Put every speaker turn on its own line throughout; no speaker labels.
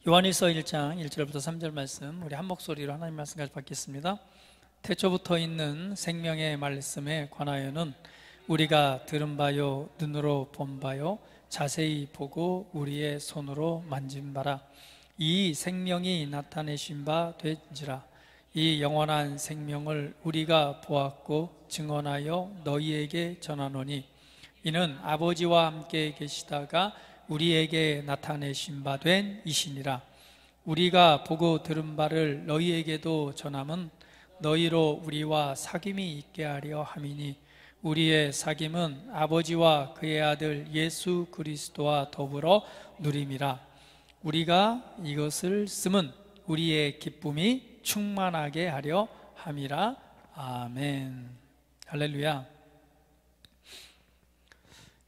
요한일서 1장 1절부터 3절 말씀, 우리 한 목소리로 하나님 말씀까지 받겠습니다. 태초부터 있는 생명의 말씀에 관하여는 우리가 들은 바요, 눈으로 본 바요, 자세히 보고 우리의 손으로 만진 바라. 이 생명이 나타내신 바 된지라. 이 영원한 생명을 우리가 보았고 증언하여 너희에게 전하노니 이는 아버지와 함께 계시다가 우리에게 나타내신 바 된 이시니라. 우리가 보고 들은 바를 너희에게도 전함은 너희로 우리와 사귐이 있게 하려 함이니 우리의 사귐은 아버지와 그의 아들 예수 그리스도와 더불어 누림이라. 우리가 이것을 쓰면 우리의 기쁨이 충만하게 하려 함이라. 아멘. 할렐루야.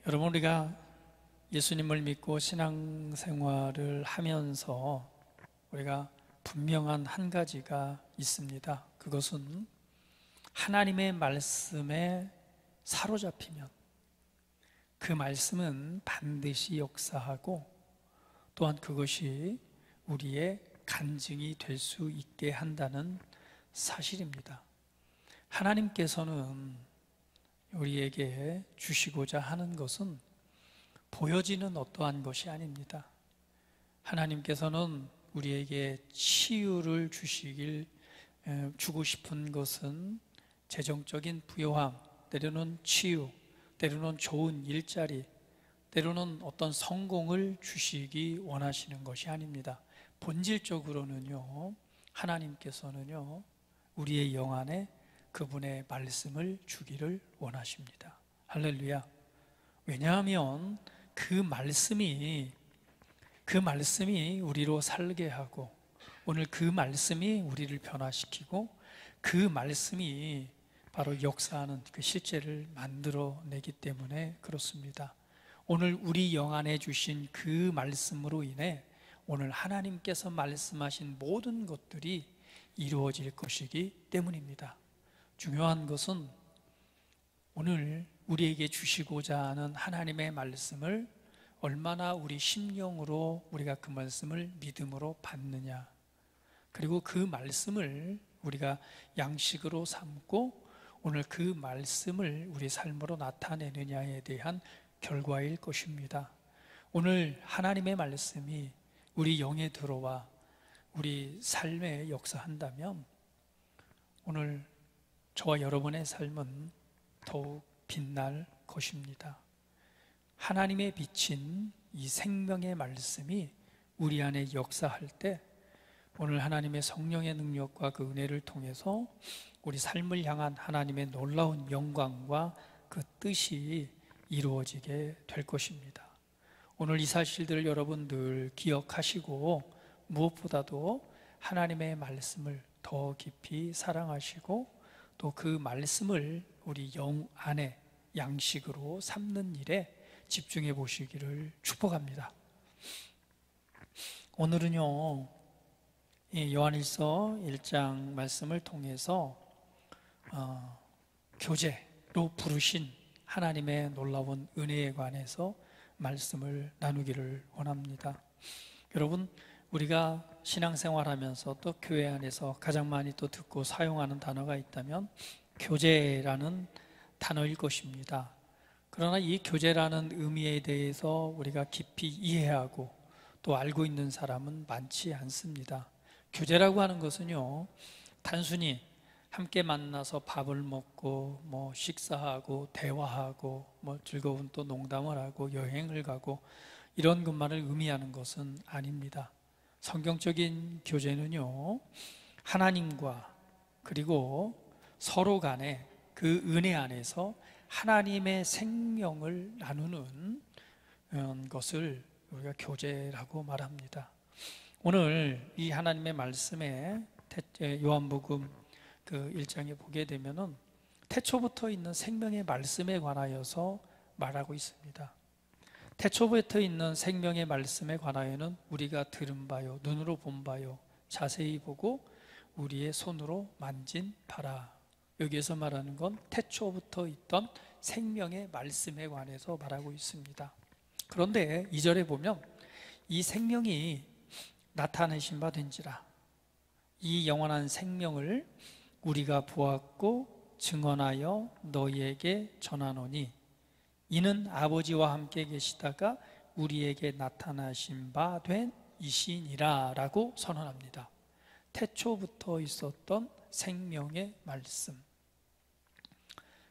여러분, 우리가 예수님을 믿고 신앙생활을 하면서 우리가 분명한 한 가지가 있습니다. 그것은 하나님의 말씀에 사로잡히면 그 말씀은 반드시 역사하고 또한 그것이 우리의 간증이 될 수 있게 한다는 사실입니다. 하나님께서는 우리에게 주시고자 하는 것은 보여지는 어떠한 것이 아닙니다. 하나님께서는 우리에게 치유를 주고 싶은 것은 재정적인 부요함, 때로는 치유, 때로는 좋은 일자리, 때로는 어떤 성공을 주시기 원하시는 것이 아닙니다. 본질적으로는요, 하나님께서는요, 우리의 영 안에 그분의 말씀을 주기를 원하십니다. 할렐루야. 왜냐하면 그 말씀이 우리로 살게 하고 오늘 그 말씀이 우리를 변화시키고 그 말씀이 바로 역사하는 그 실제를 만들어내기 때문에 그렇습니다. 오늘 우리 영 안에 주신 그 말씀으로 인해 오늘 하나님께서 말씀하신 모든 것들이 이루어질 것이기 때문입니다. 중요한 것은 오늘 우리에게 주시고자 하는 하나님의 말씀을 얼마나 우리 심령으로 우리가 그 말씀을 믿음으로 받느냐, 그리고 그 말씀을 우리가 양식으로 삼고 오늘 그 말씀을 우리 삶으로 나타내느냐에 대한 결과일 것입니다. 오늘 하나님의 말씀이 우리 영에 들어와 우리 삶에 역사한다면 오늘 저와 여러분의 삶은 더욱 빛날 것입니다. 하나님의 비친 이 생명의 말씀이 우리 안에 역사할 때 오늘 하나님의 성령의 능력과 그 은혜를 통해서 우리 삶을 향한 하나님의 놀라운 영광과 그 뜻이 이루어지게 될 것입니다. 오늘 이 사실들을 여러분들 기억하시고 무엇보다도 하나님의 말씀을 더 깊이 사랑하시고 또 그 말씀을 우리 영 안에 양식으로 삼는 일에 집중해 보시기를 축복합니다. 오늘은요, 요한일서 1장 말씀을 통해서 교제로 부르신 하나님의 놀라운 은혜에 관해서 말씀을 나누기를 원합니다. 여러분, 우리가 신앙생활하면서 또 교회 안에서 가장 많이 또 듣고 사용하는 단어가 있다면 교제라는 단어일 것입니다. 그러나 이 교제라는 의미에 대해서 우리가 깊이 이해하고 또 알고 있는 사람은 많지 않습니다. 교제라고 하는 것은요, 단순히 함께 만나서 밥을 먹고 식사하고 대화하고 즐거운 또 농담을 하고 여행을 가고 이런 것만을 의미하는 것은 아닙니다. 성경적인 교제는요, 하나님과 그리고 서로 간에 그 은혜 안에서 하나님의 생명을 나누는 것을 우리가 교제라고 말합니다. 오늘 이 하나님의 말씀에 요한복음 그 1장에 보게 되면은 태초부터 있는 생명의 말씀에 관하여서 말하고 있습니다. 태초부터 있는 생명의 말씀에 관하여는 우리가 들은 바요, 눈으로 본 바요, 자세히 보고 우리의 손으로 만진 바라. 여기에서 말하는 건 태초부터 있던 생명의 말씀에 관해서 말하고 있습니다. 그런데 2절에 보면 이 생명이 나타내신 바 된지라. 이 영원한 생명을 우리가 보았고 증언하여 너희에게 전하노니 이는 아버지와 함께 계시다가 우리에게 나타나신 바 된 이시니라 라고 선언합니다. 태초부터 있었던 생명의 말씀.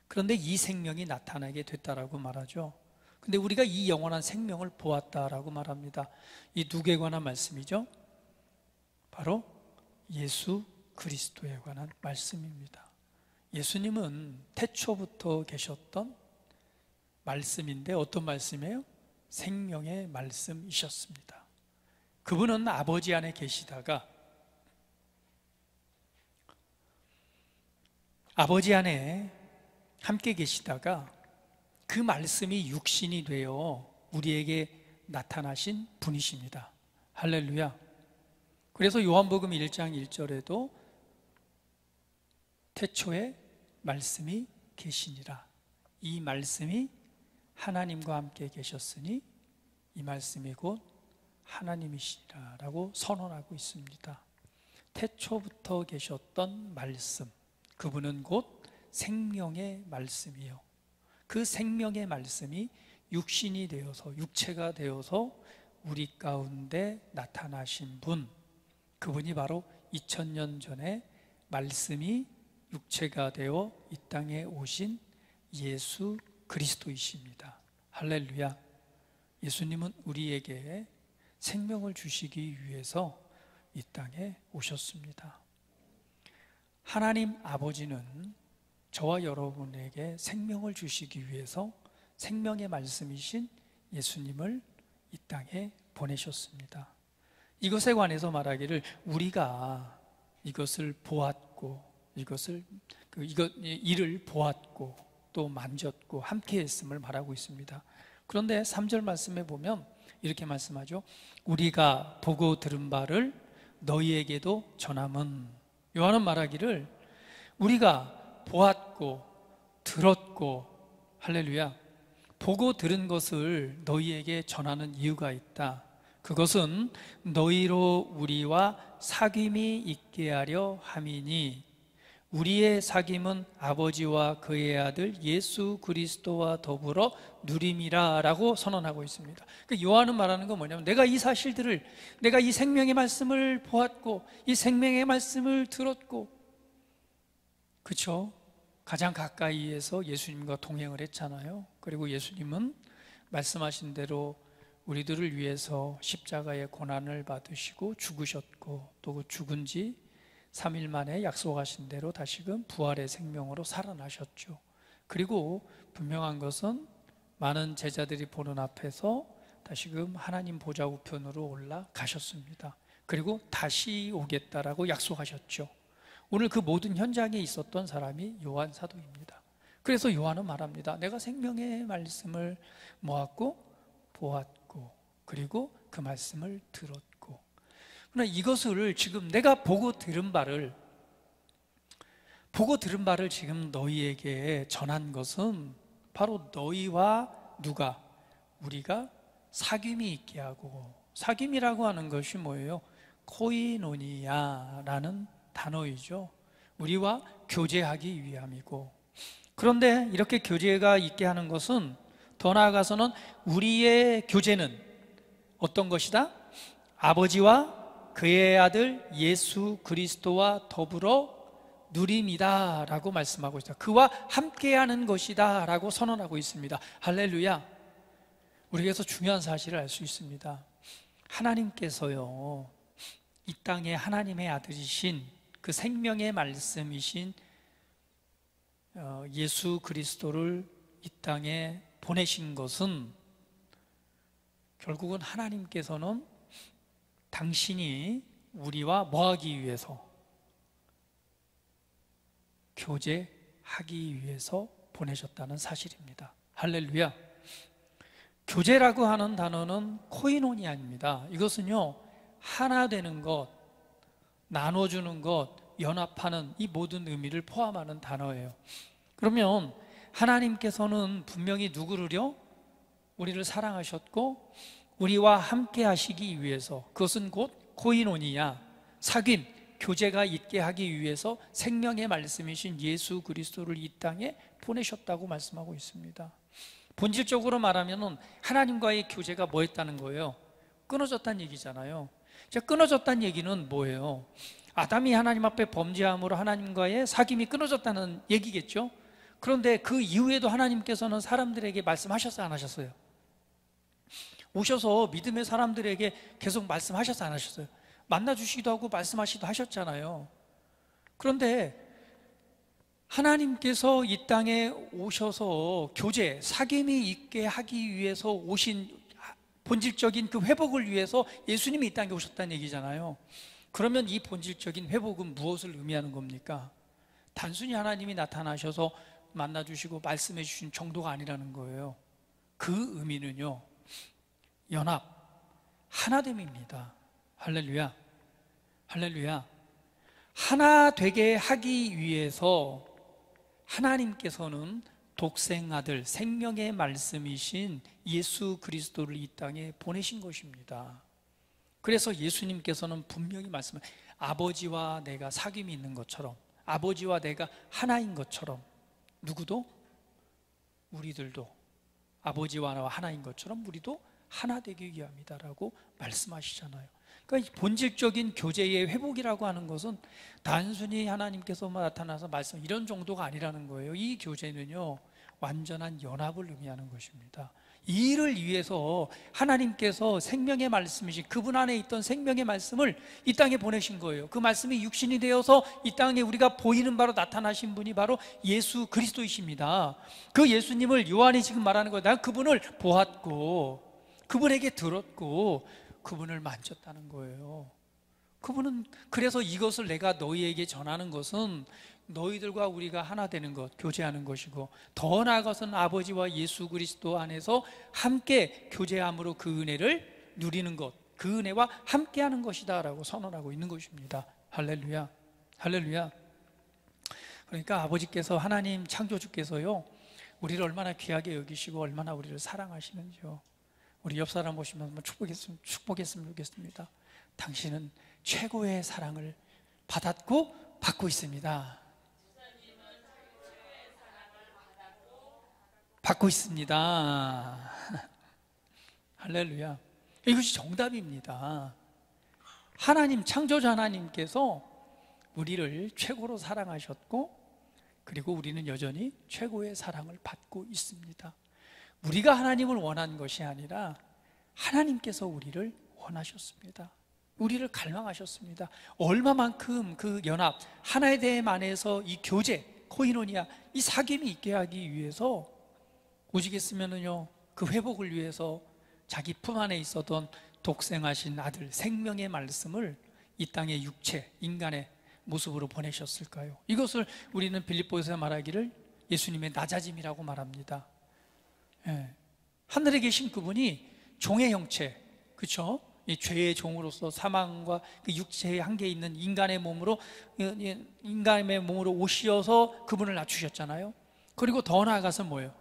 그런데 이 생명이 나타나게 됐다라고 말하죠. 근데 우리가 이 영원한 생명을 보았다라고 말합니다. 이 누구에 관한 말씀이죠? 바로 예수 그리스도에 관한 말씀입니다. 예수님은 태초부터 계셨던 말씀인데 어떤 말씀이에요? 생명의 말씀이셨습니다. 그분은 아버지 안에 계시다가 아버지 안에 함께 계시다가 그 말씀이 육신이 되어 우리에게 나타나신 분이십니다. 할렐루야. 그래서 요한복음 1장 1절에도 태초에 말씀이 계시니라. 이 말씀이 하나님과 함께 계셨으니 이 말씀이 곧 하나님이시니라 라고 선언하고 있습니다. 태초부터 계셨던 말씀, 그분은 곧 생명의 말씀이요. 그 생명의 말씀이 육신이 되어서, 육체가 되어서 우리 가운데 나타나신 분, 그분이 바로 2000년 전에 말씀이 육체가 되어 이 땅에 오신 예수 그리스도이십니다. 할렐루야. 예수님은 우리에게 생명을 주시기 위해서 이 땅에 오셨습니다. 하나님 아버지는 저와 여러분에게 생명을 주시기 위해서 생명의 말씀이신 예수님을 이 땅에 보내셨습니다. 이것에 관해서 말하기를 우리가 이것을 보았고 이를 보았고 또 만졌고 함께 했음을 말하고 있습니다. 그런데 3절 말씀에 보면 이렇게 말씀하죠. 우리가 보고 들은 바를 너희에게도 전함은, 요한은 말하기를 우리가 보았고 들었고, 할렐루야, 보고 들은 것을 너희에게 전하는 이유가 있다. 그것은 너희로 우리와 사귐이 있게 하려 함이니 우리의 사귐은 아버지와 그의 아들 예수 그리스도와 더불어 누림이라 라고 선언하고 있습니다. 요한은 말하는 건 뭐냐면 내가 이 사실들을, 내가 이 생명의 말씀을 보았고 이 생명의 말씀을 들었고, 그렇죠? 가장 가까이에서 예수님과 동행을 했잖아요. 그리고 예수님은 말씀하신 대로 우리들을 위해서 십자가의 고난을 받으시고 죽으셨고 또 죽은 지 3일 만에 약속하신 대로 다시금 부활의 생명으로 살아나셨죠. 그리고 분명한 것은 많은 제자들이 보는 앞에서 다시금 하나님 보좌 우편으로 올라가셨습니다. 그리고 다시 오겠다라고 약속하셨죠. 오늘 그 모든 현장에 있었던 사람이 요한 사도입니다. 그래서 요한은 말합니다. 내가 생명의 말씀을 모았고 보았고 그리고 그 말씀을 들었고, 그러나 이것을 지금 내가 보고 들은 바를 지금 너희에게 전한 것은 바로 너희와 누가, 우리가 사귐이 있게 하고, 사귐이라고 하는 것이 뭐예요? 코이노니아라는 단어이죠. 우리와 교제하기 위함이고, 그런데 이렇게 교제가 있게 하는 것은 더 나아가서는 우리의 교제는 어떤 것이다? 아버지와 그의 아들 예수 그리스도와 더불어 누림이다 라고 말씀하고 있어요. 그와 함께하는 것이다 라고 선언하고 있습니다. 할렐루야. 우리에게서 중요한 사실을 알 수 있습니다. 하나님께서요, 이 땅에 하나님의 아들이신 그 생명의 말씀이신 예수 그리스도를 이 땅에 보내신 것은 결국은 하나님께서는 당신이 우리와 뭐하기 위해서? 교제하기 위해서 보내셨다는 사실입니다. 할렐루야. 교제라고 하는 단어는 코이노니아입니다. 이것은요, 하나 되는 것, 나눠주는 것, 연합하는 이 모든 의미를 포함하는 단어예요. 그러면 하나님께서는 분명히 누구를요? 우리를 사랑하셨고 우리와 함께 하시기 위해서, 그것은 곧 코이노니아, 사귐, 교제가 있게 하기 위해서 생명의 말씀이신 예수 그리스도를 이 땅에 보내셨다고 말씀하고 있습니다. 본질적으로 말하면 하나님과의 교제가 뭐였다는 거예요? 끊어졌다는 얘기잖아요. 자, 끊어졌다는 얘기는 뭐예요? 아담이 하나님 앞에 범죄함으로 하나님과의 사귐이 끊어졌다는 얘기겠죠? 그런데 그 이후에도 하나님께서는 사람들에게 말씀하셨어요, 안 하셨어요? 오셔서 믿음의 사람들에게 계속 말씀하셨어요, 안 하셨어요? 만나주시기도 하고 말씀하시기도 하셨잖아요. 그런데 하나님께서 이 땅에 오셔서 교제, 사귐이 있게 하기 위해서 오신 본질적인 그 회복을 위해서 예수님이 이 땅에 오셨다는 얘기잖아요. 그러면 이 본질적인 회복은 무엇을 의미하는 겁니까? 단순히 하나님이 나타나셔서 만나주시고 말씀해 주신 정도가 아니라는 거예요. 그 의미는요, 연합, 하나됨입니다. 할렐루야, 할렐루야. 하나 되게 하기 위해서 하나님께서는 독생아들, 생명의 말씀이신 예수 그리스도를 이 땅에 보내신 것입니다. 그래서 예수님께서는 분명히 말씀을, 아버지와 내가 사귐이 있는 것처럼, 아버지와 내가 하나인 것처럼, 누구도? 우리들도 아버지와 나와 하나인 것처럼 우리도 하나 되기 위함이다라고 말씀하시잖아요. 그러니까 본질적인 교제의 회복이라고 하는 것은 단순히 하나님께서만 나타나서 말씀 이런 정도가 아니라는 거예요. 이 교제는요, 완전한 연합을 의미하는 것입니다. 이 일을 위해서 하나님께서 생명의 말씀이신 그분 안에 있던 생명의 말씀을 이 땅에 보내신 거예요. 그 말씀이 육신이 되어서 이 땅에 우리가 보이는 바로 나타나신 분이 바로 예수 그리스도이십니다. 그 예수님을 요한이 지금 말하는 거예요. 난 그분을 보았고 그분에게 들었고 그분을 만졌다는 거예요. 그분은, 그래서 이것을 내가 너희에게 전하는 것은 너희들과 우리가 하나 되는 것, 교제하는 것이고, 더 나아가서는 아버지와 예수 그리스도 안에서 함께 교제함으로 그 은혜를 누리는 것, 그 은혜와 함께하는 것이다 라고 선언하고 있는 것입니다. 할렐루야, 할렐루야. 그러니까 아버지께서, 하나님 창조주께서요, 우리를 얼마나 귀하게 여기시고 얼마나 우리를 사랑하시는지요. 우리 옆 사람 보시면 한번 축복했으면 좋겠습니다. 당신은 최고의 사랑을 받았고 받고 있습니다. 받고 있습니다. 할렐루야. 이것이 정답입니다. 하나님, 창조자 하나님께서 우리를 최고로 사랑하셨고, 그리고 우리는 여전히 최고의 사랑을 받고 있습니다. 우리가 하나님을 원한 것이 아니라 하나님께서 우리를 원하셨습니다. 우리를 갈망하셨습니다. 얼마만큼 그 연합, 하나의 됨 안에서 이 교제, 코이노니아, 이 사귐이 있게 하기 위해서, 오직했으면은요, 그 회복을 위해서 자기 품 안에 있었던 독생하신 아들, 생명의 말씀을 이 땅의 육체, 인간의 모습으로 보내셨을까요? 이것을 우리는 빌립보에서 말하기를 예수님의 낮아짐이라고 말합니다. 예. 하늘에 계신 그분이 종의 형체, 그렇죠? 이 죄의 종으로서 사망과 그 육체의 한계에 있는 인간의 몸으로 오시어서 그분을 낮추셨잖아요. 그리고 더 나아가서 뭐예요?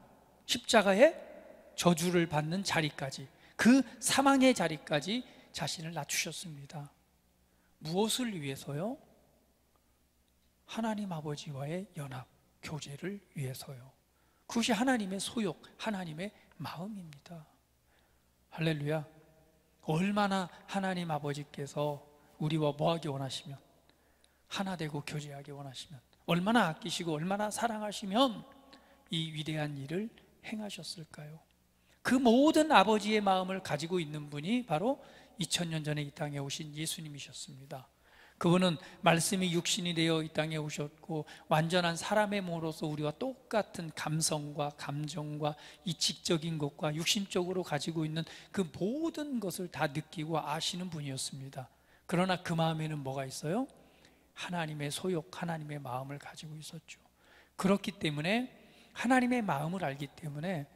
십자가의 저주를 받는 자리까지, 그 사망의 자리까지 자신을 낮추셨습니다. 무엇을 위해서요? 하나님 아버지와의 연합, 교제를 위해서요. 그것이 하나님의 소욕, 하나님의 마음입니다. 할렐루야. 얼마나 하나님 아버지께서 우리와 뭐하기 원하시면, 하나 되고 교제하기 원하시면, 얼마나 아끼시고 얼마나 사랑하시면 이 위대한 일을 행하셨을까요? 그 모든 아버지의 마음을 가지고 있는 분이 바로 2000년 전에 이 땅에 오신 예수님이셨습니다. 그분은 말씀이 육신이 되어 이 땅에 오셨고, 완전한 사람의 몸으로서 우리와 똑같은 감성과 감정과 이치적인 것과 육신적으로 가지고 있는 그 모든 것을 다 느끼고 아시는 분이었습니다. 그러나 그 마음에는 뭐가 있어요? 하나님의 소욕, 하나님의 마음을 가지고 있었죠. 그렇기 때문에, 하나님의 마음을 알기 때문에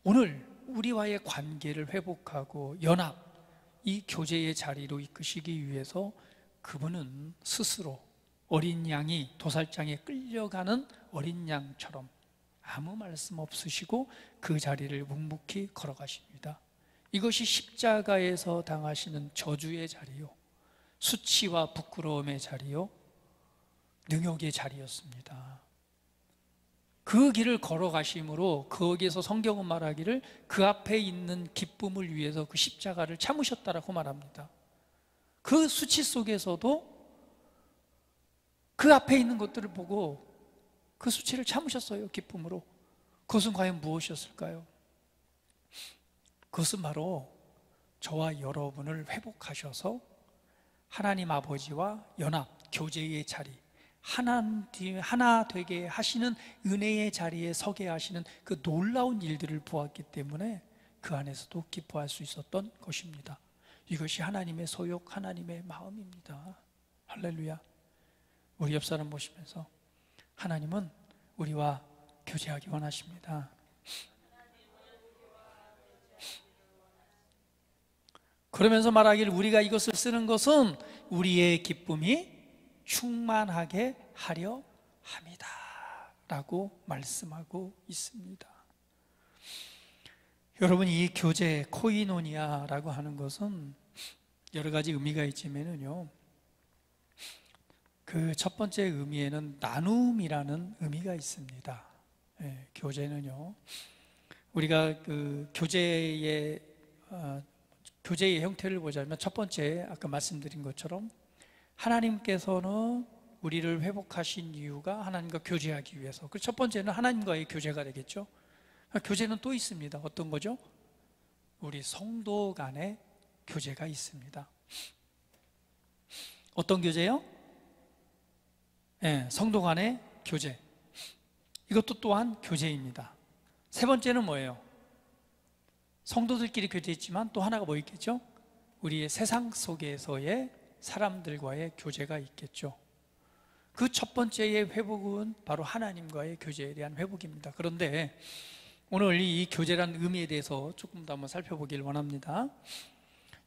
오늘 우리와의 관계를 회복하고 연합, 이 교제의 자리로 이끄시기 위해서 그분은 스스로 어린 양이 도살장에 끌려가는 어린 양처럼 아무 말씀 없으시고 그 자리를 묵묵히 걸어가십니다. 이것이 십자가에서 당하시는 저주의 자리요, 수치와 부끄러움의 자리요, 능욕의 자리였습니다. 그 길을 걸어가심으로 거기에서 성경은 말하기를 그 앞에 있는 기쁨을 위해서 그 십자가를 참으셨다라고 말합니다. 그 수치 속에서도 그 앞에 있는 것들을 보고 그 수치를 참으셨어요, 기쁨으로. 그것은 과연 무엇이었을까요? 그것은 바로 저와 여러분을 회복하셔서 하나님 아버지와 연합, 교제의 자리, 하나 되게 하시는 은혜의 자리에 서게 하시는 그 놀라운 일들을 보았기 때문에 그 안에서도 기뻐할 수 있었던 것입니다. 이것이 하나님의 소욕, 하나님의 마음입니다. 할렐루야. 우리 옆 사람 보시면서 하나님은 우리와 교제하기 원하십니다. 그러면서 말하기를 우리가 이것을 쓰는 것은 우리의 기쁨이 충만하게 하려 합니다 라고 말씀하고 있습니다. 여러분, 이 교제, 코이노니아라고 하는 것은 여러 가지 의미가 있지만요, 그 첫 번째 의미에는 나눔이라는 의미가 있습니다. 예, 교제는요, 우리가 그 교제의 형태를 보자면 첫 번째, 아까 말씀드린 것처럼 하나님께서는 우리를 회복하신 이유가 하나님과 교제하기 위해서. 그 첫 번째는 하나님과의 교제가 되겠죠. 교제는 또 있습니다. 어떤 거죠? 우리 성도 간의 교제가 있습니다. 어떤 교제요? 네, 성도 간의 교제. 이것도 또한 교제입니다. 세 번째는 뭐예요? 성도들끼리 교제했지만 또 하나가 뭐 있겠죠? 우리의 세상 속에서의 사람들과의 교제가 있겠죠. 그 첫 번째의 회복은 바로 하나님과의 교제에 대한 회복입니다. 그런데 오늘 이 교제라는 의미에 대해서 조금 더 한번 살펴보길 원합니다.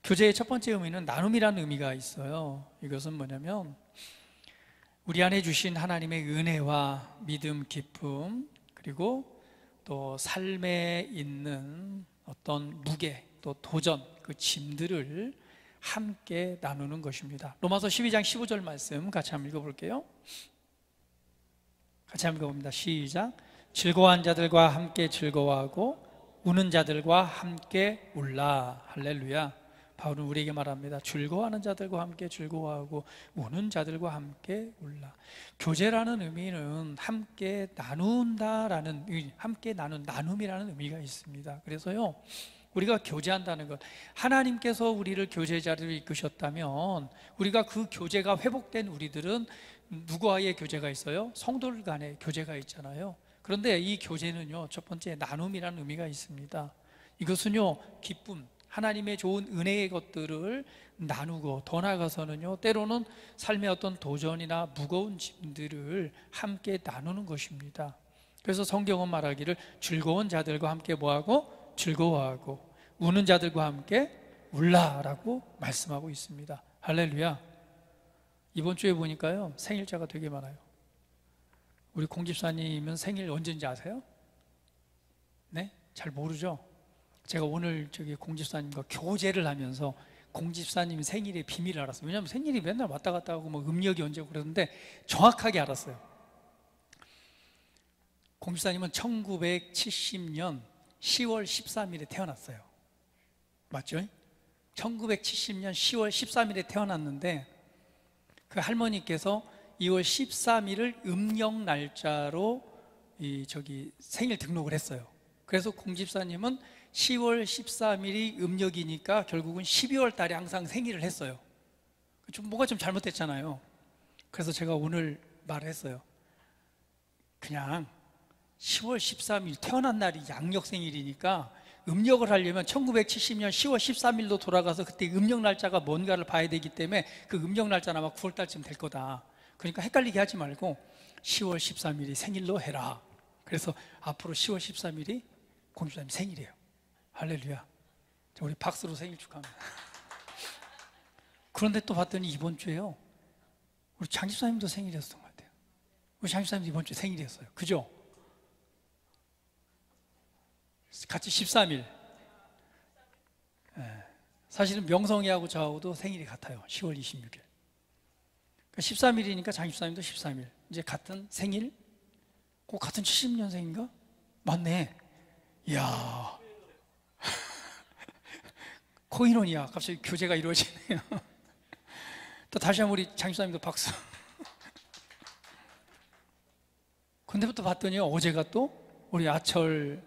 교제의 첫 번째 의미는 나눔이라는 의미가 있어요. 이것은 뭐냐면 우리 안에 주신 하나님의 은혜와 믿음, 기쁨, 그리고 또 삶에 있는 어떤 무게, 또 도전, 그 짐들을 함께 나누는 것입니다. 로마서 12장 15절 말씀 같이 한번 읽어볼게요. 같이 한번 읽어봅니다. 시작. 즐거워한 자들과 함께 즐거워하고 우는 자들과 함께 울라. 할렐루야. 바울은 우리에게 말합니다. 즐거워하는 자들과 함께 즐거워하고 우는 자들과 함께 울라. 교제라는 의미는 함께 나눈다라는, 함께 나눔이라는 의미가 있습니다. 그래서요, 우리가 교제한다는 것, 하나님께서 우리를 교제 자리로 이끄셨다면 우리가 그 교제가 회복된 우리들은 누구와의 교제가 있어요? 성도들 간의 교제가 있잖아요. 그런데 이 교제는요, 첫 번째 나눔이라는 의미가 있습니다. 이것은요, 기쁨, 하나님의 좋은 은혜의 것들을 나누고, 더 나아가서는요, 때로는 삶의 어떤 도전이나 무거운 짐들을 함께 나누는 것입니다. 그래서 성경은 말하기를 즐거운 자들과 함께 뭐하고? 즐거워하고 우는 자들과 함께 울라라고 말씀하고 있습니다. 할렐루야. 이번 주에 보니까요, 생일자가 되게 많아요. 우리 공집사님은 생일 언제인지 아세요? 네? 잘 모르죠? 제가 오늘 저기 공집사님과 교제를 하면서 공집사님 생일의 비밀을 알았어요. 왜냐하면 생일이 맨날 왔다 갔다 하고 뭐 음력이 언제고 그러는데 정확하게 알았어요. 공집사님은 1970년 10월 13일에 태어났어요. 맞죠? 1970년 10월 13일에 태어났는데 그 할머니께서 2월 13일을 음력 날짜로 생일 등록을 했어요. 그래서 공집사님은 10월 13일이 음력이니까 결국은 12월 달에 항상 생일을 했어요. 뭐가 좀 잘못됐잖아요. 그래서 제가 오늘 말을 했어요. 그냥 10월 13일 태어난 날이 양력 생일이니까 음력을 하려면 1970년 10월 13일로 돌아가서 그때 음력 날짜가 뭔가를 봐야 되기 때문에 그 음력 날짜는 아마 9월 달쯤 될 거다. 그러니까 헷갈리게 하지 말고 10월 13일이 생일로 해라. 그래서 앞으로 10월 13일이 공주님 생일이에요. 할렐루야. 우리 박수로 생일 축하합니다. 그런데 또 봤더니 이번 주에요, 우리 장집사님도 생일이었던 것 같아요. 우리 장집사님도 이번 주에 생일이었어요. 그죠? 같이 13일. 네. 사실은 명성이하고 저하고도 생일이 같아요. 10월 26일. 그러니까 13일이니까 장집사님도 13일. 이제 같은 생일? 꼭 같은 70년생인가? 맞네. 이야. 코인원이야. 갑자기 교제가 이루어지네요. 또 다시 한번 우리 장집사님도 박수. 근데부터 봤더니 어제가 또 우리 아철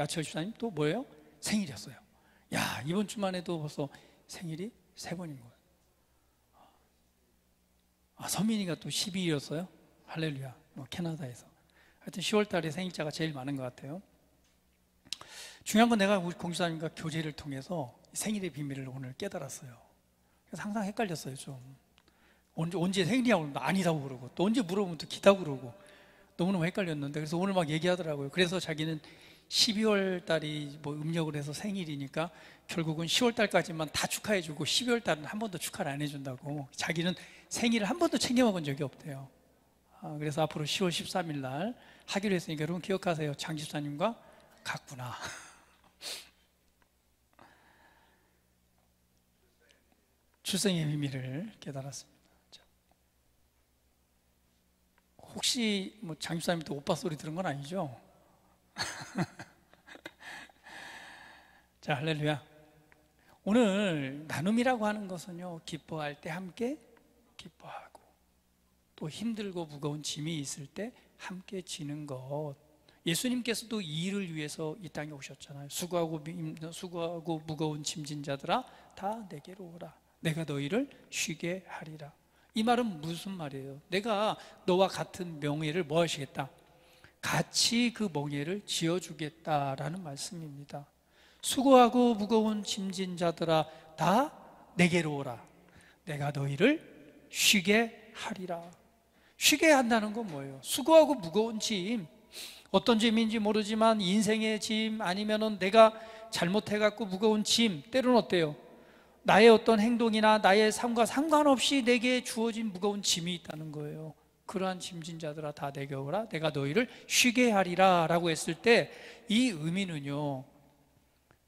집사님 또 뭐예요? 생일이었어요. 야, 이번 주만 해도 벌써 생일이 3번인 거예요. 선민이가 또 12일이었어요. 할렐루야. 캐나다에서. 하여튼 10월 달에 생일자가 제일 많은 것 같아요. 중요한 건 내가 우리 공주사님과 교제를 통해서 생일의 비밀을 오늘 깨달았어요. 그래서 항상 헷갈렸어요, 좀. 언제 생일이냐고 그러면 아니다고 그러고, 또 언제 물어보면 또 기다고 그러고, 너무너무 헷갈렸는데, 그래서 오늘 막 얘기하더라고요. 그래서 자기는 12월 달이 뭐 음력을 해서 생일이니까 결국은 10월 달까지만 다 축하해주고 12월 달은 한 번도 축하를 안 해준다고. 자기는 생일을 한 번도 챙겨 먹은 적이 없대요. 그래서 앞으로 10월 13일 날 하기로 했으니까 여러분 기억하세요. 장 집사님과 같구나. 출생의 비밀을 깨달았습니다. 혹시 뭐 장 집사님 또 오빠 소리 들은 건 아니죠? 자, 할렐루야. 오늘 나눔이라고 하는 것은요, 기뻐할 때 함께 기뻐하고, 또 힘들고 무거운 짐이 있을 때 함께 지는 것. 예수님께서도 이 일을 위해서 이 땅에 오셨잖아요. 수고하고 무거운 짐진 자들아 다 내게로 오라. 내가 너희를 쉬게 하리라. 이 말은 무슨 말이에요? 내가 너와 같은 명예를 뭐 하시겠다? 같이 그 멍에를 지어주겠다라는 말씀입니다. 수고하고 무거운 짐진 자들아 다 내게로 오라. 내가 너희를 쉬게 하리라. 쉬게 한다는 건 뭐예요? 수고하고 무거운 짐, 어떤 짐인지 모르지만 인생의 짐, 아니면은 내가 잘못해갖고 무거운 짐, 때로는 어때요? 나의 어떤 행동이나 나의 삶과 상관없이 내게 주어진 무거운 짐이 있다는 거예요. 그러한 짐진 자들아 다 내게 오라. 내가 너희를 쉬게 하리라 라고 했을 때 이 의미는요,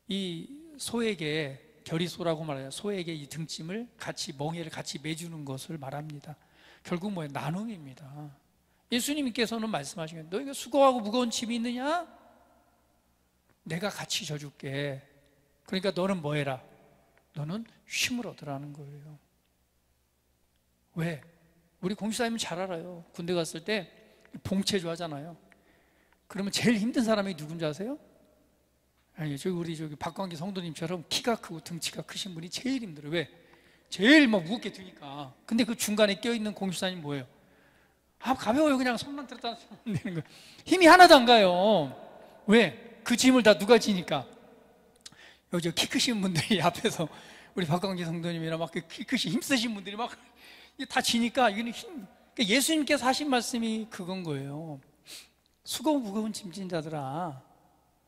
이 소에게, 결의소라고 말해요. 소에게 이 등짐을 같이, 멍에를 같이 매주는 것을 말합니다. 결국 뭐예요? 나눔입니다. 예수님께서는 말씀하신 거예요. 너희가 수고하고 무거운 짐이 있느냐? 내가 같이 져줄게. 그러니까 너는 뭐 해라? 너는 쉼을 얻으라는 거예요. 왜? 우리 공주사님은 잘 알아요. 군대 갔을 때 봉체조 하잖아요. 그러면 제일 힘든 사람이 누군지 아세요? 아니, 우리 박광기 성도님처럼 키가 크고 등치가 크신 분이 제일 힘들어요. 왜? 제일 막 무겁게 드니까. 근데 그 중간에 껴있는 공주사님 뭐예요? 가벼워요. 그냥 손만 들었다 놨다 되는 거예요. 힘이 하나도 안 가요. 왜? 그 짐을 다 누가 지니까. 여기 키 크신 분들이 앞에서 우리 박광기 성도님이나 막 키 크신 힘쓰신 분들이 막 다 지니까 이거는 그러니까 예수님께서 하신 말씀이 그건 거예요. 수고 무거운 짐진 자들아,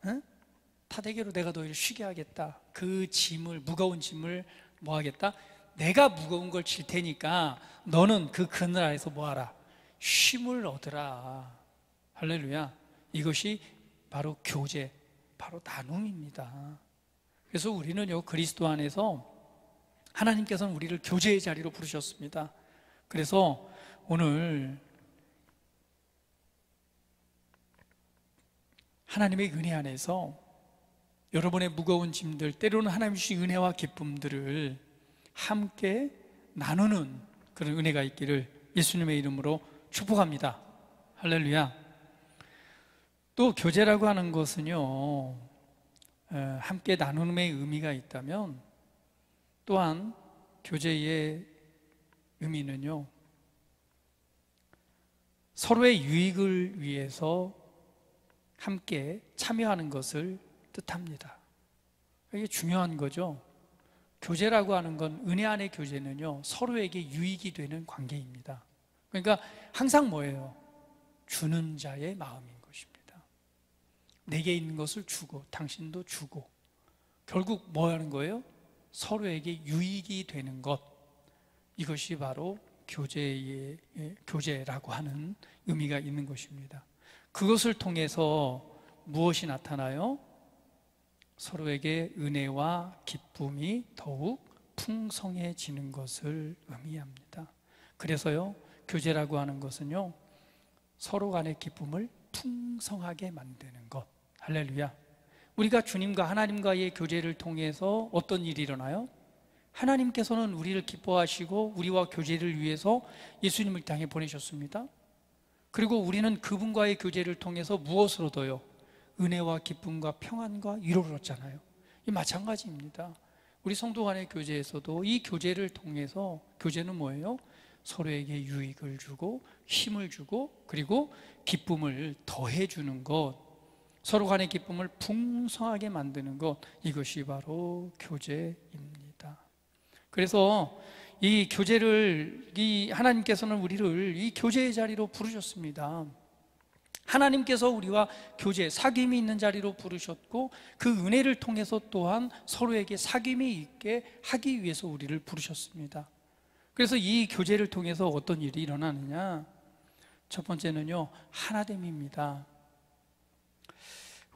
응? 다 내게로 내가 너희를 쉬게 하겠다. 그 짐을, 무거운 짐을 뭐 하겠다? 내가 무거운 걸 질 테니까 너는 그 그늘 아래서 뭐 하라? 쉼을 얻으라. 할렐루야. 이것이 바로 교제, 바로 나눔입니다. 그래서 우리는요, 그리스도 안에서 하나님께서는 우리를 교제의 자리로 부르셨습니다. 그래서 오늘 하나님의 은혜 안에서 여러분의 무거운 짐들, 때로는 하나님 주신 은혜와 기쁨들을 함께 나누는 그런 은혜가 있기를 예수님의 이름으로 축복합니다. 할렐루야. 또 교제라고 하는 것은요, 함께 나눔의 의미가 있다면 또한 교제의 의미는요, 서로의 유익을 위해서 함께 참여하는 것을 뜻합니다. 이게 중요한 거죠. 교제라고 하는 건, 은혜 안의 교제는요, 서로에게 유익이 되는 관계입니다. 그러니까 항상 뭐예요? 주는 자의 마음인 것입니다. 내게 있는 것을 주고 당신도 주고, 결국 뭐 하는 거예요? 서로에게 유익이 되는 것. 이것이 바로 교제라고 하는 의미가 있는 것입니다. 그것을 통해서 무엇이 나타나요? 서로에게 은혜와 기쁨이 더욱 풍성해지는 것을 의미합니다. 그래서요, 교제라고 하는 것은요, 서로 간의 기쁨을 풍성하게 만드는 것. 할렐루야. 우리가 주님과 하나님과의 교제를 통해서 어떤 일이 일어나요? 하나님께서는 우리를 기뻐하시고 우리와 교제를 위해서 예수님을 땅에 보내셨습니다. 그리고 우리는 그분과의 교제를 통해서 무엇을 얻어요? 은혜와 기쁨과 평안과 위로를 얻잖아요. 이 마찬가지입니다. 우리 성도 간의 교제에서도 이 교제를 통해서, 교제는 뭐예요? 서로에게 유익을 주고 힘을 주고 그리고 기쁨을 더해주는 것, 서로 간의 기쁨을 풍성하게 만드는 것, 이것이 바로 교제입니다. 그래서 이 교제를, 하나님께서는 우리를 이 교제의 자리로 부르셨습니다. 하나님께서 우리와 교제, 사귐이 있는 자리로 부르셨고 그 은혜를 통해서 또한 서로에게 사귐이 있게 하기 위해서 우리를 부르셨습니다. 그래서 이 교제를 통해서 어떤 일이 일어나느냐? 첫 번째는요, 하나됨입니다.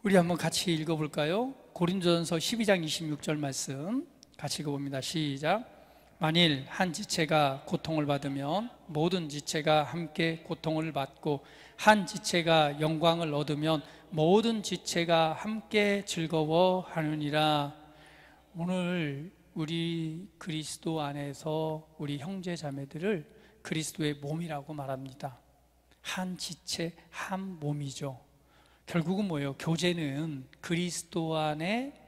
우리 한번 같이 읽어볼까요? 고린도전서 12장 26절 말씀 같이 읽어봅니다. 시작. 만일 한 지체가 고통을 받으면 모든 지체가 함께 고통을 받고 한 지체가 영광을 얻으면 모든 지체가 함께 즐거워하느니라. 오늘 우리 그리스도 안에서 우리 형제 자매들을 그리스도의 몸이라고 말합니다. 한 지체, 한 몸이죠. 결국은 뭐예요? 교제는 그리스도 안에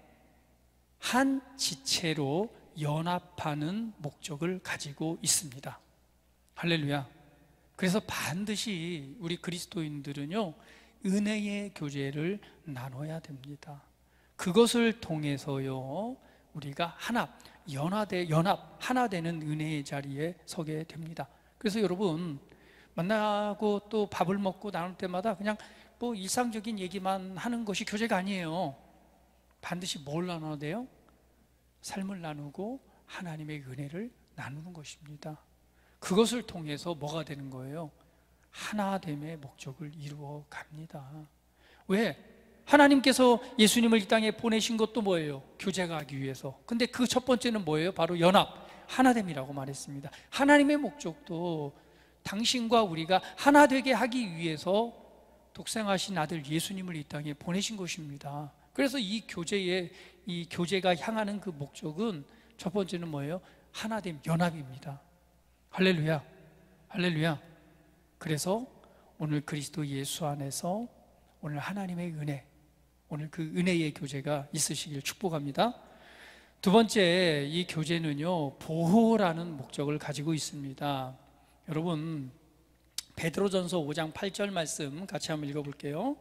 한 지체로 연합하는 목적을 가지고 있습니다. 할렐루야. 그래서 반드시 우리 그리스도인들은요, 은혜의 교제를 나눠야 됩니다. 그것을 통해서요, 우리가 연합, 하나 되는 은혜의 자리에 서게 됩니다. 그래서 여러분, 만나고 또 밥을 먹고 나눌 때마다 그냥 뭐 일상적인 얘기만 하는 것이 교제가 아니에요. 반드시 뭘 나눠야 돼요? 삶을 나누고 하나님의 은혜를 나누는 것입니다. 그것을 통해서 뭐가 되는 거예요? 하나됨의 목적을 이루어 갑니다. 왜? 하나님께서 예수님을 이 땅에 보내신 것도 뭐예요? 교제가 하기 위해서. 근데 그 첫 번째는 뭐예요? 바로 연합, 하나됨이라고 말했습니다. 하나님의 목적도 당신과 우리가 하나 되게 하기 위해서 독생하신 아들 예수님을 이 땅에 보내신 것입니다. 그래서 이 교제가 향하는 그 목적은 첫 번째는 뭐예요? 하나됨, 연합입니다. 할렐루야, 할렐루야. 그래서 오늘 그리스도 예수 안에서 오늘 하나님의 은혜, 오늘 그 은혜의 교제가 있으시길 축복합니다. 두 번째, 이 교제는요, 보호라는 목적을 가지고 있습니다. 여러분, 베드로전서 5장 8절 말씀 같이 한번 읽어볼게요.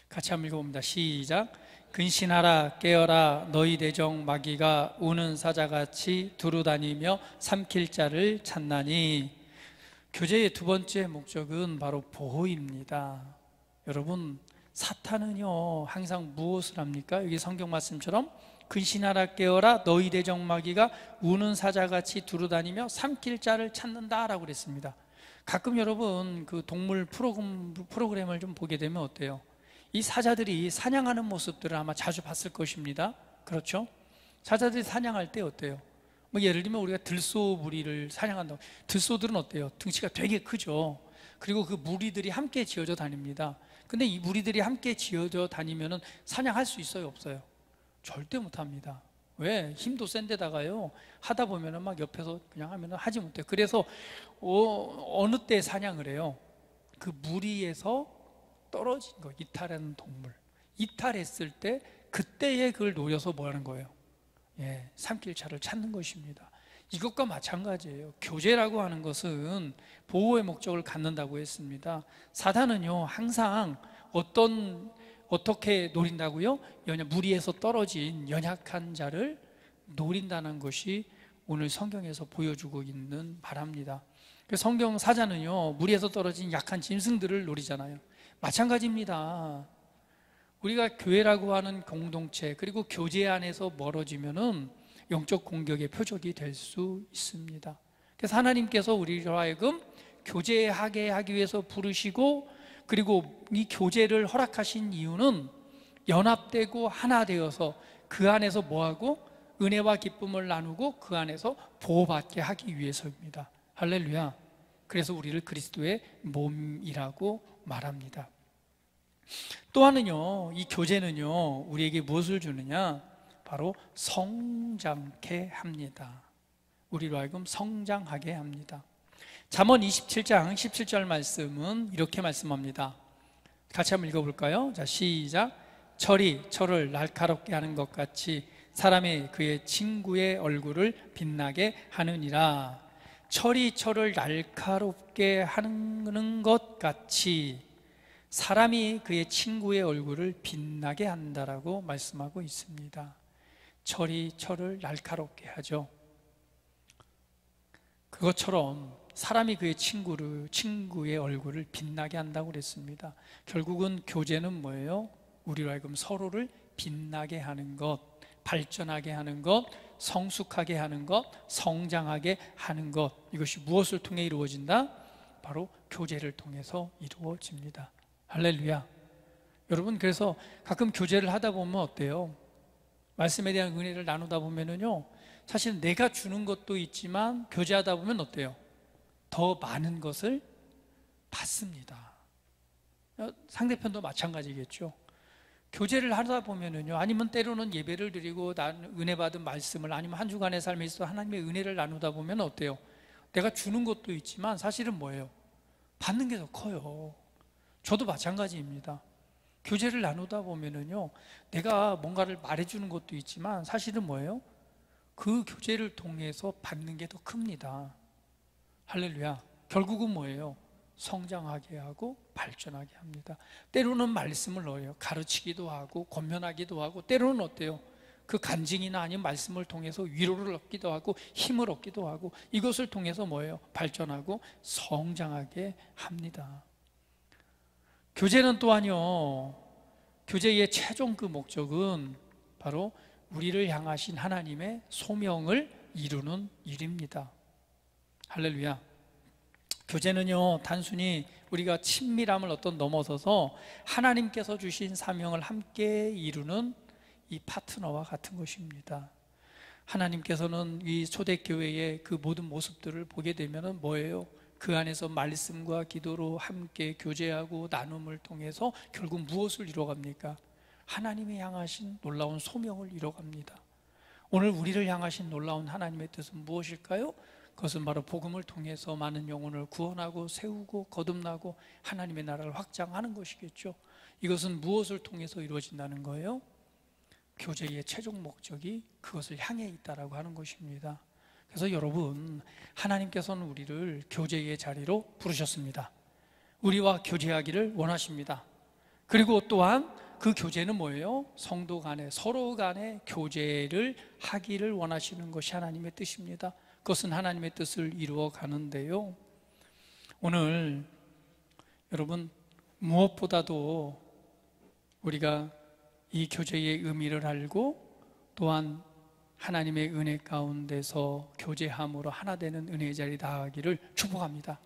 같이 한번 읽어봅니다. 시작. 근신하라, 깨어라, 너희 대적 마귀가 우는 사자같이 두루다니며 삼킬 자를 찾나니. 교제의 두 번째 목적은 바로 보호입니다. 여러분, 사탄은요 항상 무엇을 합니까? 여기 성경 말씀처럼 근신하라, 깨어라, 너희 대적 마귀가 우는 사자같이 두루다니며 삼킬 자를 찾는다라고 그랬습니다. 가끔 여러분 그 동물 프로그램을 좀 보게 되면 어때요? 이 사자들이 사냥하는 모습들을 아마 자주 봤을 것입니다. 그렇죠? 사자들이 사냥할 때 어때요? 뭐 예를 들면 우리가 들소 무리를 사냥한다고. 들소들은 어때요? 등치가 되게 크죠. 그리고 그 무리들이 함께 지어져 다닙니다. 근데 이 무리들이 함께 지어져 다니면은 사냥할 수 있어요, 없어요? 절대 못합니다. 왜? 힘도 센데다가요, 하다 보면은 막 옆에서 그냥 하면은 하지 못해요. 그래서 어느 때 사냥을 해요? 그 무리에서 떨어진 거, 이탈하는 동물, 이탈했을 때 그때에 그걸 노려서 뭐 하는 거예요? 삼킬 자를 찾는 것입니다. 이것과 마찬가지예요. 교제라고 하는 것은 보호의 목적을 갖는다고 했습니다. 사단은요 항상 어떻게 노린다고요? 무리에서 떨어진 연약한 자를 노린다는 것이 오늘 성경에서 보여주고 있는 바랍니다. 성경 사자는요 무리에서 떨어진 약한 짐승들을 노리잖아요. 마찬가지입니다. 우리가 교회라고 하는 공동체, 그리고 교제 안에서 멀어지면은 영적 공격의 표적이 될 수 있습니다. 그래서 하나님께서 우리로 하여금 교제하게 하기 위해서 부르시고, 그리고 이 교제를 허락하신 이유는 연합되고 하나 되어서 그 안에서 뭐하고 은혜와 기쁨을 나누고 그 안에서 보호받게 하기 위해서입니다. 할렐루야. 그래서 우리를 그리스도의 몸이라고 말합니다. 또한은요, 이 교제는요 우리에게 무엇을 주느냐? 바로 성장케 합니다. 우리로 하여금 성장하게 합니다. 잠언 27장 17절 말씀은 이렇게 말씀합니다. 같이 한번 읽어볼까요? 자, 시작. 철이 철을 날카롭게 하는 것 같이 사람이 그의 친구의 얼굴을 빛나게 하느니라. 철이 철을 날카롭게 하는 것 같이 사람이 그의 친구의 얼굴을 빛나게 한다라고 말씀하고 있습니다. 철이 철을 날카롭게 하죠. 그것처럼 사람이 그의 친구의 얼굴을 빛나게 한다고 그랬습니다. 결국은 교제는 뭐예요? 우리로 하여금 서로를 빛나게 하는 것, 발전하게 하는 것, 성숙하게 하는 것, 성장하게 하는 것. 이것이 무엇을 통해 이루어진다? 바로 교제를 통해서 이루어집니다. 할렐루야. 여러분, 그래서 가끔 교제를 하다 보면 어때요? 말씀에 대한 은혜를 나누다 보면은요, 사실 내가 주는 것도 있지만 교제하다 보면 어때요? 더 많은 것을 받습니다. 상대편도 마찬가지겠죠. 교제를 하다 보면은요, 아니면 때로는 예배를 드리고 은혜 받은 말씀을, 아니면 한 주간의 삶에 있어 하나님의 은혜를 나누다 보면 어때요? 내가 주는 것도 있지만 사실은 뭐예요? 받는 게 더 커요. 저도 마찬가지입니다. 교제를 나누다 보면은요, 내가 뭔가를 말해주는 것도 있지만 사실은 뭐예요? 그 교제를 통해서 받는 게 더 큽니다. 할렐루야. 결국은 뭐예요? 성장하게 하고 발전하게 합니다. 때로는 말씀을 넣어요. 가르치기도 하고 권면하기도 하고, 때로는 어때요? 그 간증이나 아니면 말씀을 통해서 위로를 얻기도 하고 힘을 얻기도 하고, 이것을 통해서 뭐예요? 발전하고 성장하게 합니다. 교제는 또한요, 교제의 최종 그 목적은 바로 우리를 향하신 하나님의 소명을 이루는 일입니다. 할렐루야. 교제는요, 단순히 우리가 친밀함을 넘어서서 하나님께서 주신 사명을 함께 이루는 이 파트너와 같은 것입니다. 하나님께서는 이 초대교회의 그 모든 모습들을 보게 되면 뭐예요? 그 안에서 말씀과 기도로 함께 교제하고 나눔을 통해서 결국 무엇을 이뤄갑니까? 하나님이 향하신 놀라운 소명을 이뤄갑니다. 오늘 우리를 향하신 놀라운 하나님의 뜻은 무엇일까요? 그것은 바로 복음을 통해서 많은 영혼을 구원하고 세우고 거듭나고 하나님의 나라를 확장하는 것이겠죠. 이것은 무엇을 통해서 이루어진다는 거예요? 교제의 최종 목적이 그것을 향해 있다라고 하는 것입니다. 그래서 여러분, 하나님께서는 우리를 교제의 자리로 부르셨습니다. 우리와 교제하기를 원하십니다. 그리고 또한 그 교제는 뭐예요? 성도 간에, 서로 간에 교제를 하기를 원하시는 것이 하나님의 뜻입니다. 그것은 하나님의 뜻을 이루어 가는데요, 오늘 여러분, 무엇보다도 우리가 이 교제의 의미를 알고 또한 하나님의 은혜 가운데서 교제함으로 하나 되는 은혜의 자리에 나아가기를 축복합니다.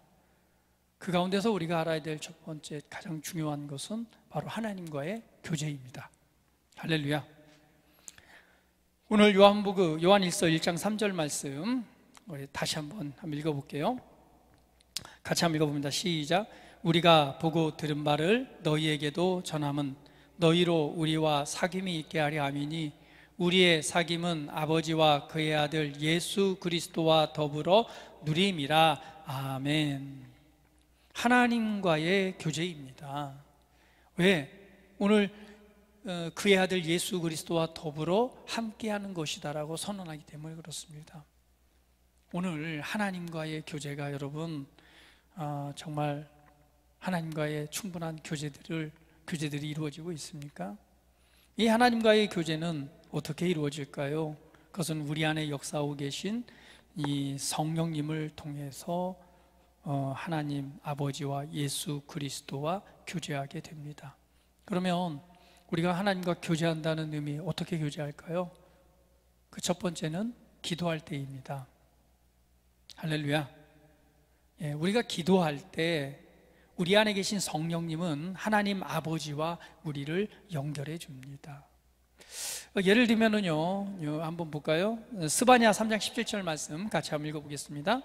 그 가운데서 우리가 알아야 될 첫 번째 가장 중요한 것은 바로 하나님과의 교제입니다. 할렐루야. 오늘 요한일서 1장 3절 말씀 우리 다시 한번 읽어볼게요. 같이 한번 읽어봅니다. 시작. 우리가 보고 들은 바를 너희에게도 전함은 너희로 우리와 사귐이 있게 하려 함이니 우리의 사귐은 아버지와 그의 아들 예수 그리스도와 더불어 누림이라. 아멘. 하나님과의 교제입니다. 왜? 오늘 그의 아들 예수 그리스도와 더불어 함께하는 것이다라고 선언하기 때문에 그렇습니다. 오늘 하나님과의 교제가 여러분 정말 하나님과의 충분한 교제들이 이루어지고 있습니까? 이 하나님과의 교제는 어떻게 이루어질까요? 그것은 우리 안에 역사하고 계신 이 성령님을 통해서 하나님 아버지와 예수 그리스도와 교제하게 됩니다. 그러면 우리가 하나님과 교제한다는 의미, 어떻게 교제할까요? 그 첫 번째는 기도할 때입니다. 할렐루야. 예, 우리가 기도할 때 우리 안에 계신 성령님은 하나님 아버지와 우리를 연결해 줍니다. 예를 들면은요, 한번 볼까요? 스바냐 3장 17절 말씀 같이 한번 읽어보겠습니다.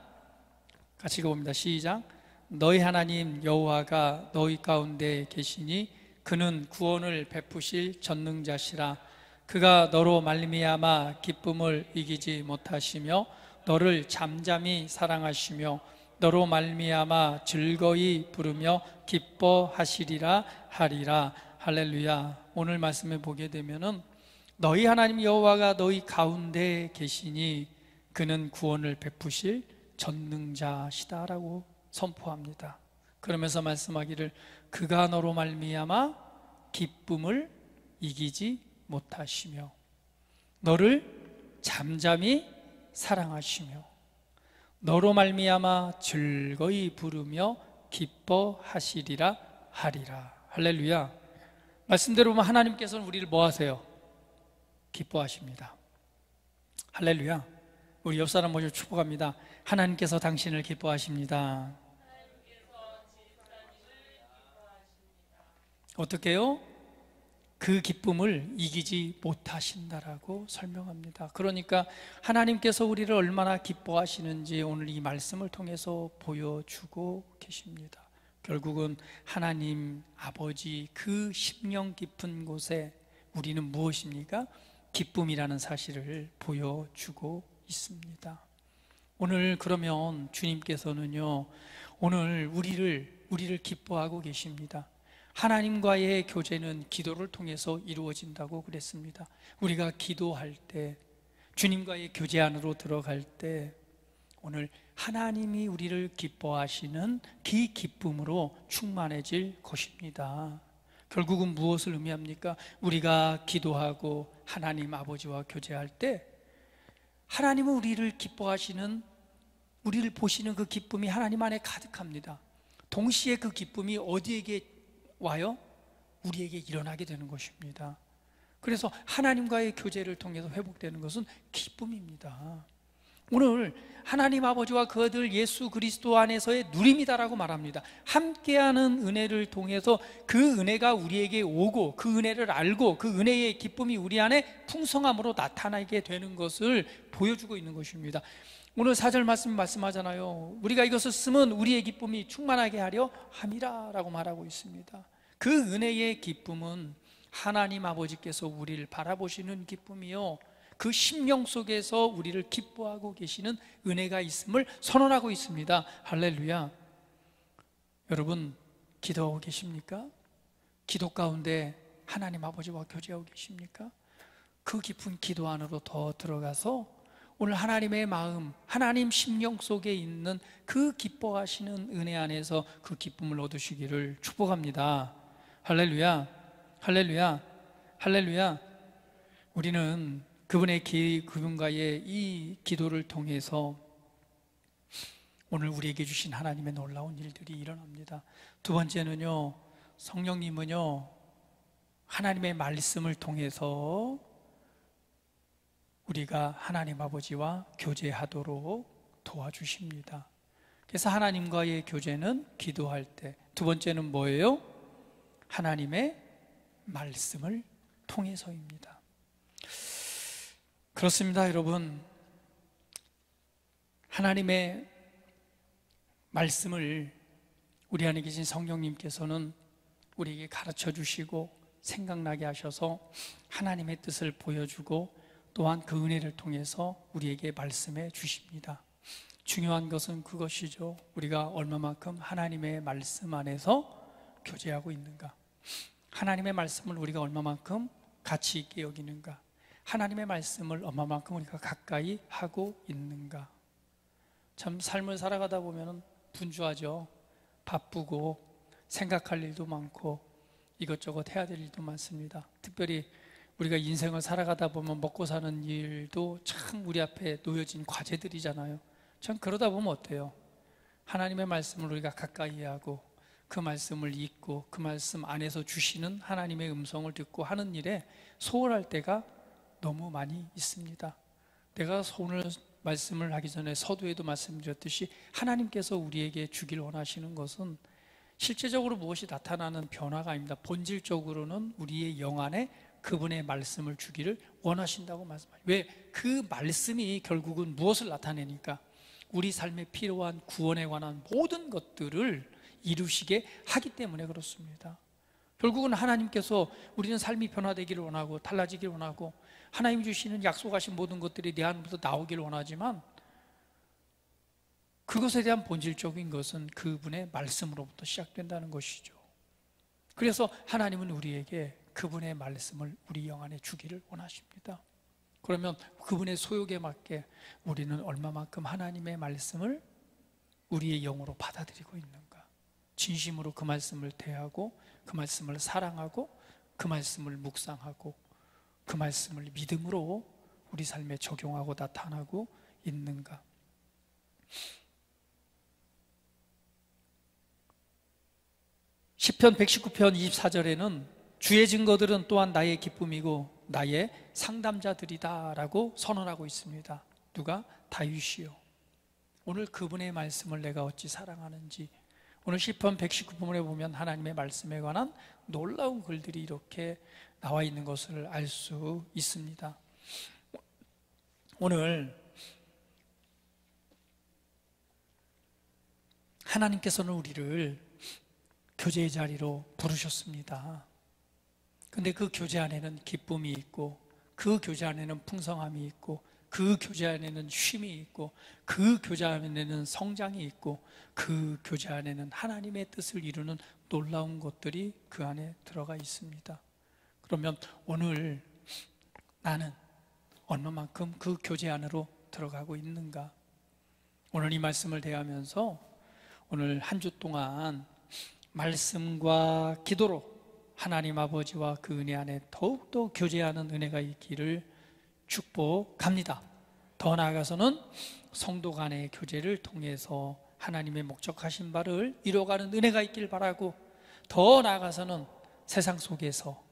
같이 읽어봅니다. 시작. 너희 하나님 여호와가 너희 가운데 계시니 그는 구원을 베푸실 전능자시라. 그가 너로 말미암아 기쁨을 이기지 못하시며 너를 잠잠히 사랑하시며 너로 말미암아 즐거이 부르며 기뻐하시리라 하리라. 할렐루야. 오늘 말씀에 보게 되면은 너희 하나님 여호와가 너희 가운데 계시니 그는 구원을 베푸실 전능자시다라고 선포합니다. 그러면서 말씀하기를 그가 너로 말미암아 기쁨을 이기지 못하시며 너를 잠잠히 사랑하시며 너로 말미암아 즐거이 부르며 기뻐하시리라 하리라. 할렐루야. 말씀대로 보면 하나님께서는 우리를 뭐 하세요? 기뻐하십니다. 할렐루야. 우리 옆 사람 먼저 축복합니다. 하나님께서 당신을 기뻐하십니다. 어떻게 해요? 그 기쁨을 이기지 못하신다라고 설명합니다. 그러니까 하나님께서 우리를 얼마나 기뻐하시는지 오늘 이 말씀을 통해서 보여주고 계십니다. 결국은 하나님 아버지 그 심령 깊은 곳에 우리는 무엇입니까? 기쁨이라는 사실을 보여주고 있습니다. 오늘 그러면 주님께서는요, 오늘 우리를 기뻐하고 계십니다. 하나님과의 교제는 기도를 통해서 이루어진다고 그랬습니다. 우리가 기도할 때, 주님과의 교제 안으로 들어갈 때 오늘 하나님이 우리를 기뻐하시는 그 기쁨으로 충만해질 것입니다. 결국은 무엇을 의미합니까? 우리가 기도하고 하나님 아버지와 교제할 때 하나님은 우리를 기뻐하시는, 우리를 보시는 그 기쁨이 하나님 안에 가득합니다. 동시에 그 기쁨이 어디에게 와요? 우리에게 일어나게 되는 것입니다. 그래서 하나님과의 교제를 통해서 회복되는 것은 기쁨입니다. 오늘 하나님 아버지와 그 아들 예수 그리스도 안에서의 누림이다라고 말합니다. 함께하는 은혜를 통해서 그 은혜가 우리에게 오고 그 은혜를 알고 그 은혜의 기쁨이 우리 안에 풍성함으로 나타나게 되는 것을 보여주고 있는 것입니다. 오늘 4절 말씀하잖아요. 우리가 이것을 쓰면 우리의 기쁨이 충만하게 하려 함이라 라고 말하고 있습니다. 그 은혜의 기쁨은 하나님 아버지께서 우리를 바라보시는 기쁨이요, 그 심령 속에서 우리를 기뻐하고 계시는 은혜가 있음을 선언하고 있습니다. 할렐루야. 여러분 기도하고 계십니까? 기도 가운데 하나님 아버지와 교제하고 계십니까? 그 깊은 기도 안으로 더 들어가서 오늘 하나님의 마음, 하나님 심령 속에 있는 그 기뻐하시는 은혜 안에서 그 기쁨을 얻으시기를 축복합니다. 할렐루야, 할렐루야, 할렐루야. 우리는 그분과의 이 기도를 통해서 오늘 우리에게 주신 하나님의 놀라운 일들이 일어납니다. 두 번째는요, 성령님은요, 하나님의 말씀을 통해서 우리가 하나님 아버지와 교제하도록 도와주십니다. 그래서 하나님과의 교제는 기도할 때, 두 번째는 뭐예요? 하나님의 말씀을 통해서입니다. 그렇습니다, 여러분. 하나님의 말씀을 우리 안에 계신 성령님께서는 우리에게 가르쳐 주시고 생각나게 하셔서 하나님의 뜻을 보여주고 또한 그 은혜를 통해서 우리에게 말씀해 주십니다. 중요한 것은 그것이죠. 우리가 얼마만큼 하나님의 말씀 안에서 교제하고 있는가, 하나님의 말씀을 우리가 얼마만큼 가치 있게 여기는가, 하나님의 말씀을 얼마만큼 우리가 가까이 하고 있는가. 참 삶을 살아가다 보면 분주하죠. 바쁘고 생각할 일도 많고 이것저것 해야 될 일도 많습니다. 특별히 우리가 인생을 살아가다 보면 먹고 사는 일도 참 우리 앞에 놓여진 과제들이잖아요. 참 그러다 보면 어때요? 하나님의 말씀을 우리가 가까이 하고 그 말씀을 읽고 그 말씀 안에서 주시는 하나님의 음성을 듣고 하는 일에 소홀할 때가 너무 많이 있습니다. 내가 오늘 말씀을 하기 전에 서두에도 말씀드렸듯이 하나님께서 우리에게 주길 원하시는 것은 실제적으로 무엇이 나타나는 변화가 아닙니다. 본질적으로는 우리의 영 안에 그분의 말씀을 주기를 원하신다고 말씀하죠. 왜? 그 말씀이 결국은 무엇을 나타내니까? 우리 삶에 필요한 구원에 관한 모든 것들을 이루시게 하기 때문에 그렇습니다. 결국은 하나님께서 우리는 삶이 변화되기를 원하고 달라지기를 원하고 하나님 주시는 약속하신 모든 것들이 내 안으로부터 나오기를 원하지만 그것에 대한 본질적인 것은 그분의 말씀으로부터 시작된다는 것이죠. 그래서 하나님은 우리에게 그분의 말씀을 우리 영 안에 주기를 원하십니다. 그러면 그분의 소욕에 맞게 우리는 얼마만큼 하나님의 말씀을 우리의 영으로 받아들이고 있는가, 진심으로 그 말씀을 대하고 그 말씀을 사랑하고 그 말씀을 묵상하고 그 말씀을 믿음으로 우리 삶에 적용하고 나타나고 있는가. 시편 119편 24절에는 주의 증거들은 또한 나의 기쁨이고 나의 상담자들이다 라고 선언하고 있습니다. 누가? 다윗이요. 오늘 그분의 말씀을 내가 어찌 사랑하는지, 오늘 시편 119편에 보면 하나님의 말씀에 관한 놀라운 글들이 이렇게 나와 있는 것을 알 수 있습니다. 오늘 하나님께서는 우리를 교제의 자리로 부르셨습니다. 근데 그 교제 안에는 기쁨이 있고 그 교제 안에는 풍성함이 있고 그 교제 안에는 쉼이 있고 그 교제 안에는 성장이 있고 그 교제 안에는 하나님의 뜻을 이루는 놀라운 것들이 그 안에 들어가 있습니다. 그러면 오늘 나는 얼마만큼 그 교제 안으로 들어가고 있는가? 오늘 이 말씀을 대하면서 오늘 한 주 동안 말씀과 기도로 하나님 아버지와 그 은혜 안에 더욱더 교제하는 은혜가 있기를 축복합니다. 더 나아가서는 성도 간의 교제를 통해서 하나님의 목적하신 바를 이뤄가는 은혜가 있길 바라고, 더 나아가서는 세상 속에서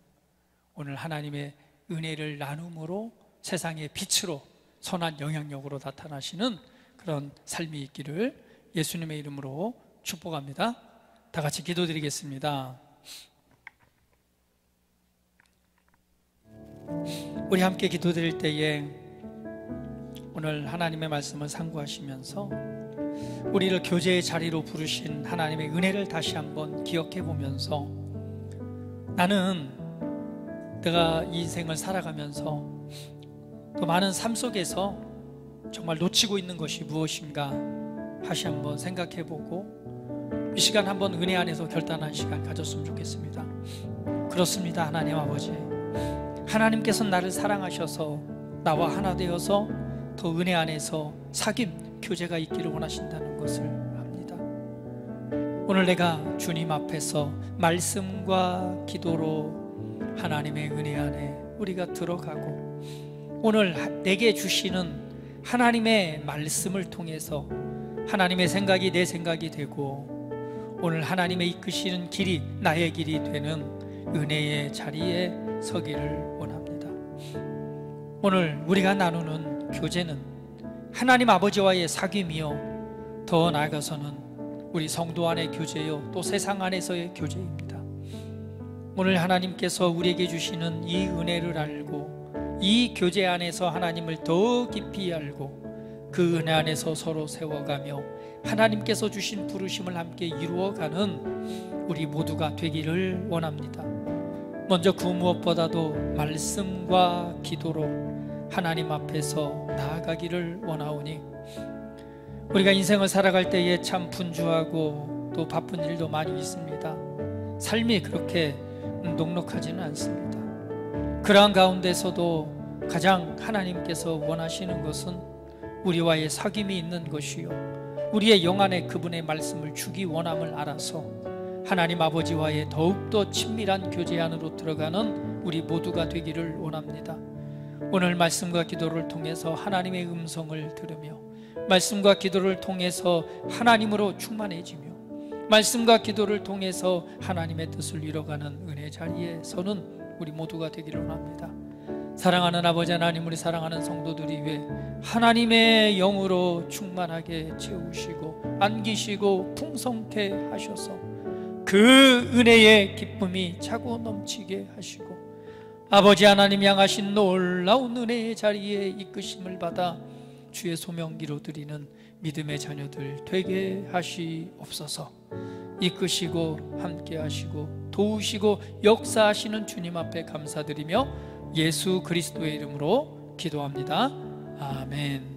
오늘 하나님의 은혜를 나눔으로 세상의 빛으로 선한 영향력으로 나타나시는 그런 삶이 있기를 예수님의 이름으로 축복합니다. 다 같이 기도드리겠습니다. 우리 함께 기도드릴 때에 오늘 하나님의 말씀을 상고하시면서 우리를 교제의 자리로 부르신 하나님의 은혜를 다시 한번 기억해 보면서, 나는 내가 이 인생을 살아가면서 또 많은 삶 속에서 정말 놓치고 있는 것이 무엇인가 다시 한번 생각해 보고 이 시간 한번 은혜 안에서 결단한 시간 가졌으면 좋겠습니다. 그렇습니다. 하나님 아버지, 하나님께서 나를 사랑하셔서 나와 하나 되어서 더 은혜 안에서 사귐, 교제가 있기를 원하신다는 것을 압니다. 오늘 내가 주님 앞에서 말씀과 기도로 하나님의 은혜 안에 우리가 들어가고, 오늘 내게 주시는 하나님의 말씀을 통해서 하나님의 생각이 내 생각이 되고, 오늘 하나님의 이끄시는 길이 나의 길이 되는 은혜의 자리에 서기를 원합니다. 오늘 우리가 나누는 교제는 하나님 아버지와의 사귐이요, 더 나아가서는 우리 성도 안의 교제요, 또 세상 안에서의 교제입니다. 오늘 하나님께서 우리에게 주시는 이 은혜를 알고 이 교제 안에서 하나님을 더 깊이 알고 그 은혜 안에서 서로 세워가며 하나님께서 주신 부르심을 함께 이루어가는 우리 모두가 되기를 원합니다. 먼저 그 무엇보다도 말씀과 기도로 하나님 앞에서 나아가기를 원하오니, 우리가 인생을 살아갈 때에 참 분주하고 또 바쁜 일도 많이 있습니다. 삶이 그렇게 녹록하지는 않습니다. 그러한 가운데서도 가장 하나님께서 원하시는 것은 우리와의 사귐이 있는 것이요, 우리의 영 안에 그분의 말씀을 주기 원함을 알아서 하나님 아버지와의 더욱더 친밀한 교제 안으로 들어가는 우리 모두가 되기를 원합니다. 오늘 말씀과 기도를 통해서 하나님의 음성을 들으며, 말씀과 기도를 통해서 하나님으로 충만해지며, 말씀과 기도를 통해서 하나님의 뜻을 이뤄가는 은혜 자리에 서는 우리 모두가 되기를 원합니다. 사랑하는 아버지 하나님, 우리 사랑하는 성도들이 왜 하나님의 영으로 충만하게 채우시고 안기시고 풍성케 하셔서 그 은혜의 기쁨이 차고 넘치게 하시고 아버지 하나님 향하신 놀라운 은혜의 자리에 이끄심을 받아 주의 소명기로 드리는 믿음의 자녀들 되게 하시옵소서. 이끄시고 함께 하시고 도우시고 역사하시는 주님 앞에 감사드리며 예수 그리스도의 이름으로 기도합니다. 아멘.